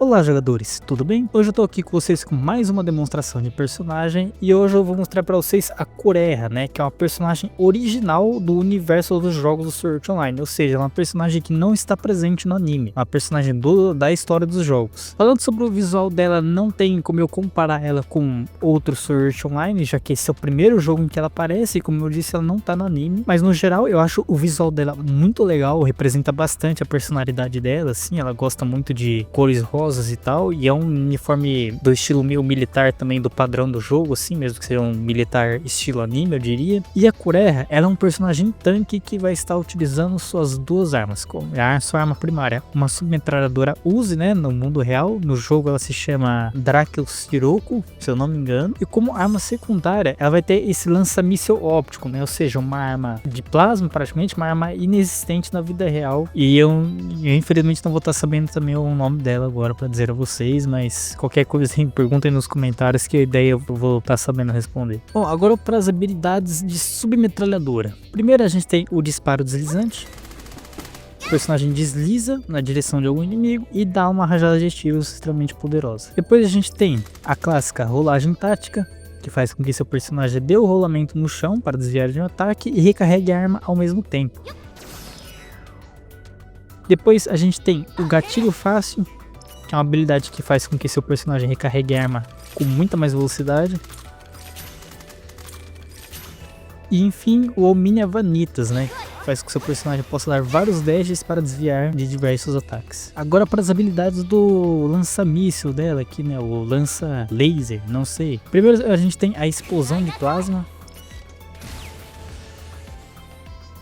Olá jogadores, tudo bem? Hoje eu tô aqui com vocês com mais uma demonstração de personagem e hoje eu vou mostrar pra vocês a Kureha, né, que é uma personagem original do universo dos jogos do Sword Art Online, ou seja, é uma personagem que não está presente no anime, uma personagem da história dos jogos. Falando sobre o visual dela, não tem como eu comparar ela com outros Sword Art Online, já que esse é o primeiro jogo em que ela aparece e como eu disse, ela não tá no anime, mas no geral eu acho o visual dela muito legal, representa bastante a personalidade dela, assim, ela gosta muito de cores rosas e tal, e é um uniforme do estilo meio militar também, do padrão do jogo, assim, mesmo que seja um militar estilo anime, eu diria. E a Kureha, ela é um personagem tanque que vai estar utilizando suas duas armas, como a sua arma primária, uma submetralhadora Uzi, né, no mundo real, no jogo ela se chama Dracul Sirocco, se eu não me engano, e como arma secundária, ela vai ter esse lança-míssel óptico, né, ou seja, uma arma de plasma, praticamente, uma arma inexistente na vida real, e eu infelizmente não vou estar sabendo também o nome dela agora pra dizer a vocês, mas qualquer coisa perguntem nos comentários que a ideia eu vou estar sabendo responder. Bom, agora para as habilidades de submetralhadora. Primeiro a gente tem o disparo deslizante. O personagem desliza na direção de algum inimigo e dá uma rajada de tiros extremamente poderosa. Depois a gente tem a clássica rolagem tática, que faz com que seu personagem dê o rolamento no chão para desviar de um ataque e recarregue a arma ao mesmo tempo. Depois a gente tem o gatilho fácil, que é uma habilidade que faz com que seu personagem recarregue a arma com muita mais velocidade. E enfim, o Omnia Vanitas, né? Faz com que seu personagem possa dar vários dashes para desviar de diversos ataques. Agora para as habilidades do lança-míssil dela aqui, né? O lança-laser, não sei. Primeiro a gente tem a explosão de plasma.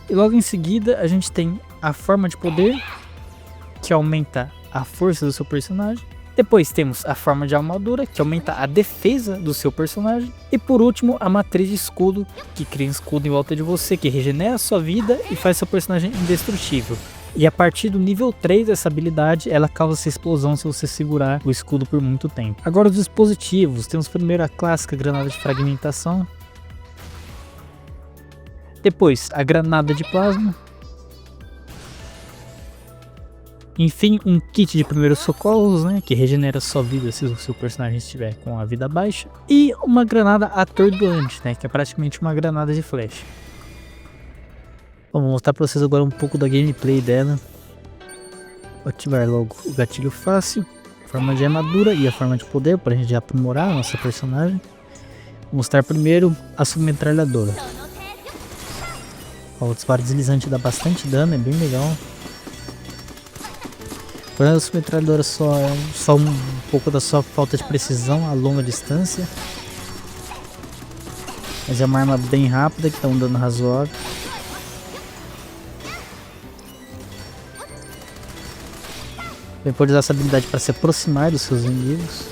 E logo em seguida a gente tem a forma de poder, que aumenta a força do seu personagem. Depois temos a forma de armadura, que aumenta a defesa do seu personagem. E por último, a matriz de escudo, que cria um escudo em volta de você, que regenera a sua vida e faz seu personagem indestrutível. E a partir do nível 3 dessa habilidade, ela causa essa explosão se você segurar o escudo por muito tempo. Agora os dispositivos, temos primeiro a clássica granada de fragmentação. Depois a granada de plasma. Enfim, um kit de primeiros socorros, né, que regenera sua vida se o seu personagem estiver com a vida baixa. E uma granada atordoante, né, que é praticamente uma granada de flecha. Vou mostrar para vocês agora um pouco da gameplay dela. Vou ativar logo o gatilho fácil, a forma de armadura e a forma de poder para a gente aprimorar a nossa personagem. Vou mostrar primeiro a submetralhadora. O disparo deslizante dá bastante dano, é bem legal. Porém, a submetralhadora só um pouco da sua falta de precisão a longa distância. Mas é uma arma bem rápida que dá um dano razoável. Você pode usar essa habilidade para se aproximar dos seus inimigos.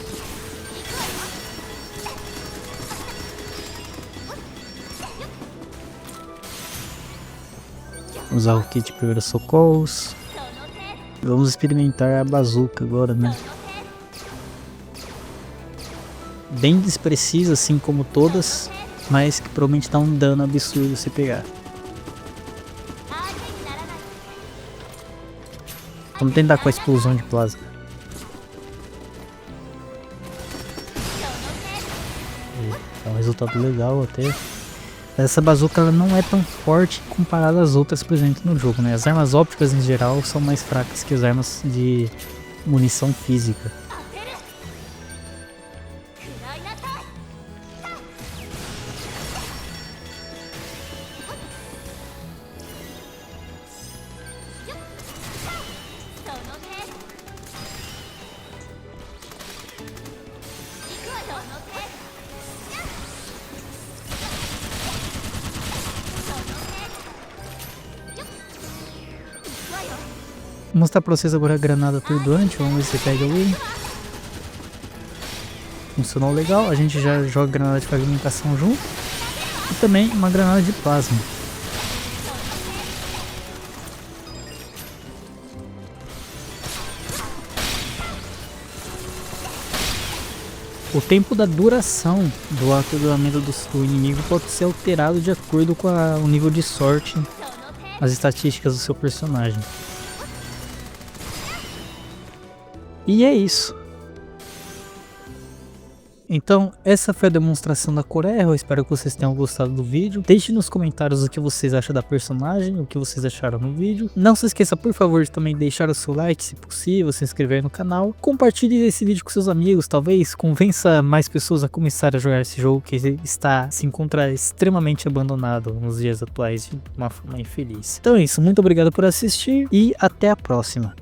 Usar o kit de primeiros socorros. Vamos experimentar a bazuca agora, né? Bem desprecisa, assim como todas, mas que provavelmente dá um dano absurdo se pegar. Vamos tentar com a explosão de plasma. É um resultado legal até. Essa bazuca ela não é tão forte comparada às outras presentes no jogo, né? As armas ópticas em geral são mais fracas que as armas de munição física. Vou mostrar pra vocês agora a granada atordoante, vamos ver se pega ali. Funcionou legal, a gente já joga granada de fragmentação junto. E também uma granada de plasma. O tempo da duração do atordoamento do inimigo pode ser alterado de acordo com o nível de sorte, as estatísticas do seu personagem. E é isso. Então, essa foi a demonstração da Coreia. Eu espero que vocês tenham gostado do vídeo. Deixe nos comentários o que vocês acham da personagem, o que vocês acharam no vídeo. Não se esqueça, por favor, de também deixar o seu like, se possível, se inscrever no canal. Compartilhe esse vídeo com seus amigos, talvez convença mais pessoas a começar a jogar esse jogo que se encontra extremamente abandonado nos dias atuais de uma forma infeliz. Então é isso, muito obrigado por assistir e até a próxima.